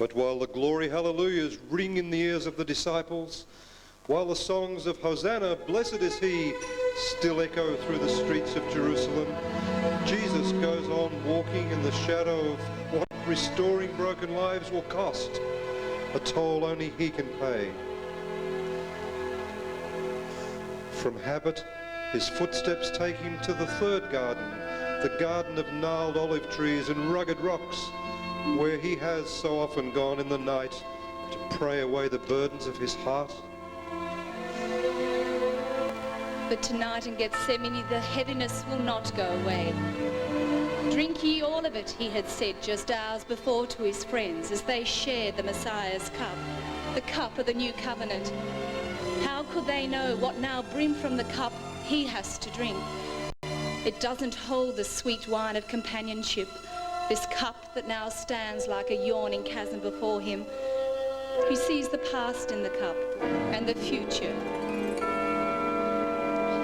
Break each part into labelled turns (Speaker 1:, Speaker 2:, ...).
Speaker 1: But while the glory hallelujahs ring in the ears of the disciples, while the songs of Hosanna, blessed is he, still echo through the streets of Jerusalem, Jesus goes on walking in the shadow of what restoring broken lives will cost, a toll only he can pay. From habit, his footsteps take him to the third garden, the garden of gnarled olive trees and rugged rocks, where he has so often gone in the night to pray away the burdens of his heart.
Speaker 2: But tonight in Gethsemane the heaviness will not go away. Drink ye all of it, he had said just hours before to his friends as they shared the Messiah's cup, the cup of the new covenant. How could they know what now brimmed from the cup he has to drink? It doesn't hold the sweet wine of companionship, this cup that now stands like a yawning chasm before him. He sees the past in the cup and the future.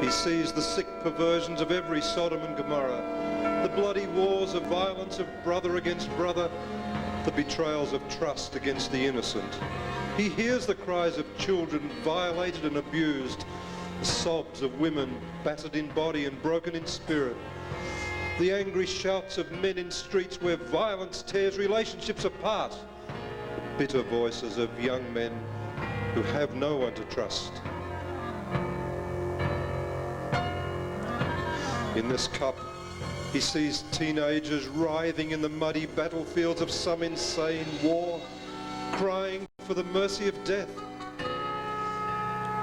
Speaker 1: He sees the sick perversions of every Sodom and Gomorrah, the bloody wars of violence of brother against brother, the betrayals of trust against the innocent. He hears the cries of children violated and abused, the sobs of women battered in body and broken in spirit, the angry shouts of men in streets where violence tears relationships apart, the bitter voices of young men who have no one to trust. In this cup, he sees teenagers writhing in the muddy battlefields of some insane war, crying for the mercy of death.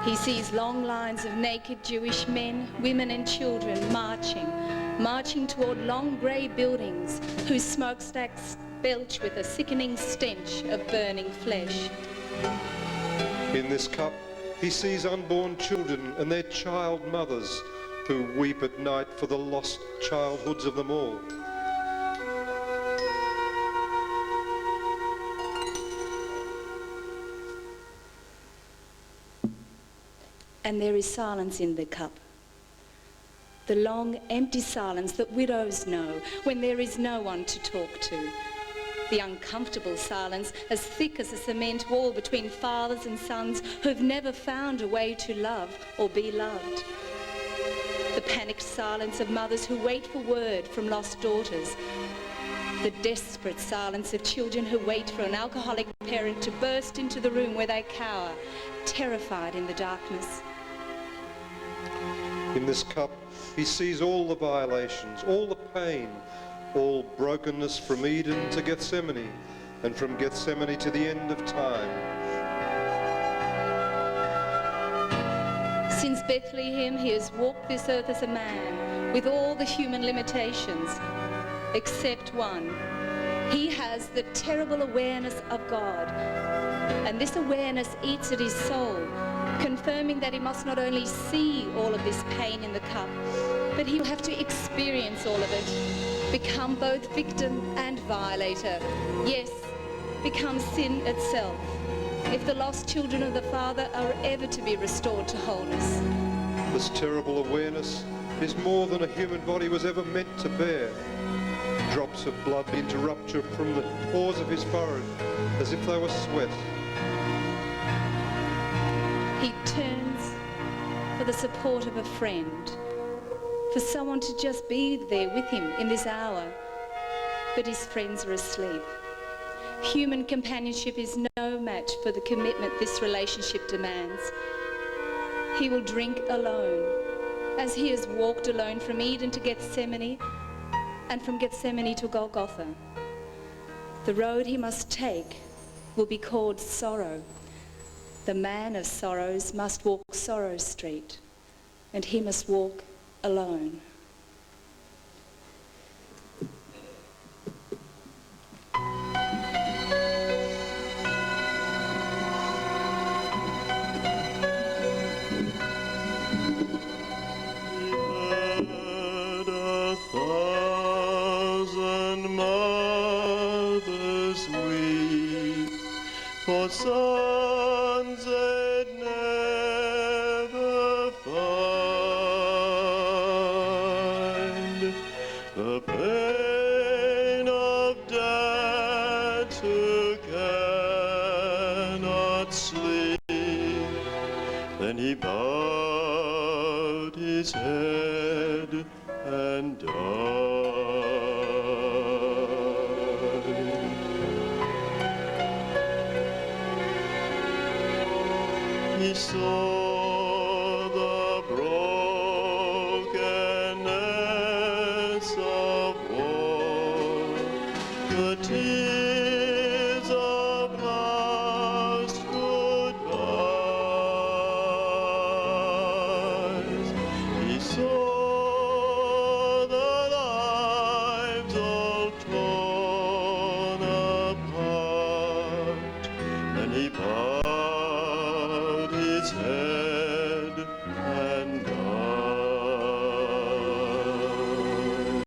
Speaker 2: He sees long lines of naked Jewish men, women and children marching toward long grey buildings whose smokestacks belch with a sickening stench of burning flesh.
Speaker 1: In this cup, he sees unborn children and their child mothers who weep at night for the lost childhoods of them all.
Speaker 2: And there is silence in the cup. The long, empty silence that widows know when there is no one to talk to. The uncomfortable silence as thick as a cement wall between fathers and sons who've never found a way to love or be loved. The panicked silence of mothers who wait for word from lost daughters. The desperate silence of children who wait for an alcoholic parent to burst into the room where they cower, terrified in the darkness.
Speaker 1: In this cup, he sees all the violations, all the pain, all brokenness from Eden to Gethsemane, and from Gethsemane to the end of time.
Speaker 2: Since Bethlehem, he has walked this earth as a man, with all the human limitations, except one. He has the terrible awareness of God, and this awareness eats at his soul, confirming that he must not only see all of this pain in the cup, but he'll have to experience all of it, become both victim and violator. Yes, become sin itself, if the lost children of the Father are ever to be restored to wholeness.
Speaker 1: This terrible awareness is more than a human body was ever meant to bear. Drops of blood begin to rupture from the pores of his forehead as if they were sweat.
Speaker 2: He turns for the support of a friend, for someone to just be there with him in this hour, but his friends are asleep. Human companionship is no match for the commitment this relationship demands. He will drink alone, as he has walked alone from Eden to Gethsemane, and from Gethsemane to Golgotha. The road he must take will be called sorrow. The man of sorrows must walk Sorrow Street, and he must walk alone.
Speaker 3: For sons that never find the pain of death to carry. he bowed his head and died. He saw